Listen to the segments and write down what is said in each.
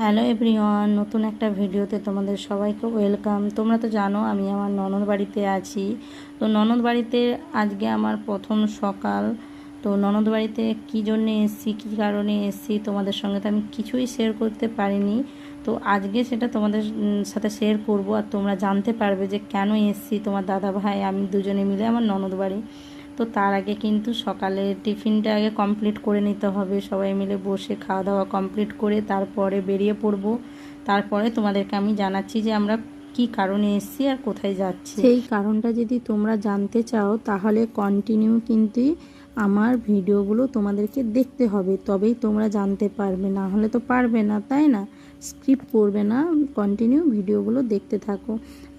Hello everyone, নতুন একটা ভিডিওতে তোমাদের সবাইকে ওয়েলকাম। তোমরা তো জানো আমি আমার ননদ বাড়িতে আছি। তো ননদ বাড়িতে আজকে আমার প্রথম সকাল। তো ননদ বাড়িতে কী জন্যে এসেছি, কী কারণে এসেছি তোমাদের সঙ্গে তো আমি কিছুই শেয়ার করতে পারিনি। তো আজকে সেটা তোমাদের সাথে শেয়ার করব, আর তোমরা জানতে পারবে যে কেন এসেছি। তোমার দাদা ভাই আমি দুজনে মিলে আমার ননদ বাড়ি। তো তার আগে কিন্তু সকালে টিফিনটা আগে কমপ্লিট করে নিতে হবে, সবাই মিলে বসে খাওয়া দাওয়া কমপ্লিট করে তারপরে বেরিয়ে পড়ব। তারপরে তোমাদেরকে আমি জানাচ্ছি যে আমরা কি কারণে এসেছি আর কোথায় যাচ্ছি। সেই কারণটা যদি তোমরা জানতে চাও তাহলে কন্টিনিউ কিন্তু আমার ভিডিওগুলো তোমাদেরকে দেখতে হবে, তবেই তোমরা জানতে পারবে, না হলে তো পারবে না, তাই না? স্কিপ করবে না, কন্টিনিউ ভিডিওগুলো দেখতে থাকো।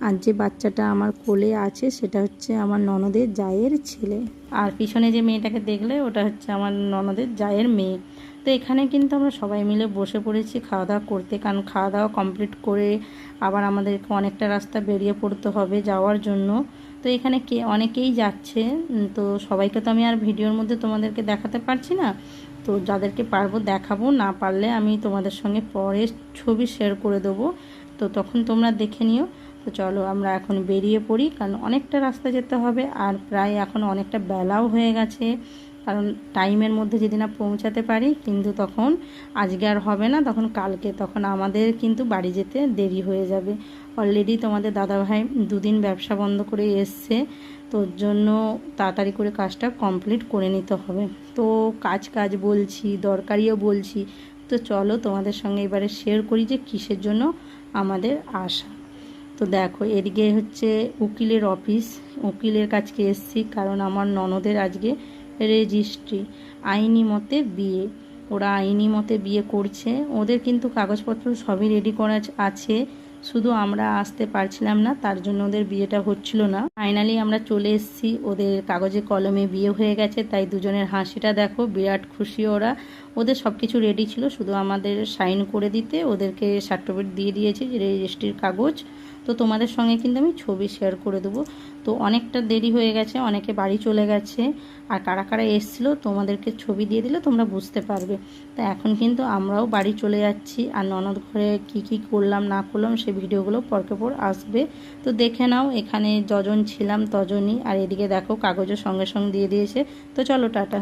আর যে বাচ্চাটা আমার কোলে আছে সেটা হচ্ছে আমার ননদের জায়ের ছেলে, আর পিছনে যে মেয়েটাকে দেখলে ওটা হচ্ছে আমার ননদের জায়ের মেয়ে। তো এখানে কিন্তু আমরা সবাই মিলে বসে পড়েছি খাওয়া দাওয়া করতে, কারণ খাওয়া দাওয়া কমপ্লিট করে আবার আমাদেরকে অনেকটা রাস্তা বেরিয়ে পড়তে হবে যাওয়ার জন্য। তো এখানে অনেকেই যাচ্ছে, তো সবাইকে তো আমি আর ভিডিওর মধ্যে তোমাদেরকে দেখাতে পারছি না। তো যাদেরকে পারবো দেখাবো, না পারলে আমি তোমাদের সঙ্গে পরে ছবি শেয়ার করে দেবো, তো তখন তোমরা দেখে নিও। তো চলো আমরা এখন বেরিয়ে পড়ি, কারণ অনেকটা রাস্তা যেতে হবে আর প্রায় এখন অনেকটা বেলাও হয়ে গেছে। কারণ টাইমের মধ্যে যদি না পৌঁছাতে পারি কিন্তু তখন আজকে আর হবে না, তখন কালকে, তখন আমাদের কিন্তু বাড়ি যেতে দেরি হয়ে যাবে। অলরেডি তোমাদের দাদাভাই দুদিন ব্যবসা বন্ধ করে এসছে, তোর জন্য তাড়াতাড়ি করে কাজটা কমপ্লিট করে নিতে হবে। তো কাজ বলছি, দরকারিও বলছি। তো চলো তোমাদের সঙ্গে এবারে শেয়ার করি যে কিসের জন্য আমাদের আসা। তো দেখো এদিকে হচ্ছে উকিলের অফিস, উকিলের কাছকে এসছি, কারণ আমার ননদের আজকে রেজিস্ট্রি, আইনি মতে বিয়ে। ওরা আইনি মতে বিয়ে করছে, ওদের কিন্তু কাগজপত্র সবই রেডি করা আছে, শুধু আমরা আসতে পারছিলাম না, তার জন্য ওদের বিয়েটা হচ্ছিল না। ফাইনালি আমরা চলে এসেছি, ওদের কাগজে কলমে বিয়ে হয়ে গেছে, তাই দুজনের হাসিটা দেখো, বিরাট খুশি ওরা। ওদের সব কিছু রেডি ছিল, শুধু আমাদের সাইন করে দিতে ওদেরকে সার্টিফিকেট দিয়ে দিয়েছি যে রেজিস্ট্রির কাগজ। তো তোমাদের সঙ্গে কিন্তু আমি ছবি শেয়ার করে দেবো। তো অনেকটা দেরি হয়ে গেছে, অনেকে বাড়ি চলে গেছে, আর কারা কারা এসেছিলো তোমাদেরকে ছবি দিয়ে দিলে তোমরা বুঝতে পারবে। তো এখন কিন্তু আমরাও বাড়ি চলে যাচ্ছি, আর ননদ ঘরে কী করলাম না করলাম সে ভিডিওগুলো পরকে পর আসবে। তো দেখে নাও, এখানে যজন ছিলাম তজনই, আর এদিকে দেখো কাগজও সঙ্গে সঙ্গে দিয়ে দিয়েছে। তো চলো টাটা।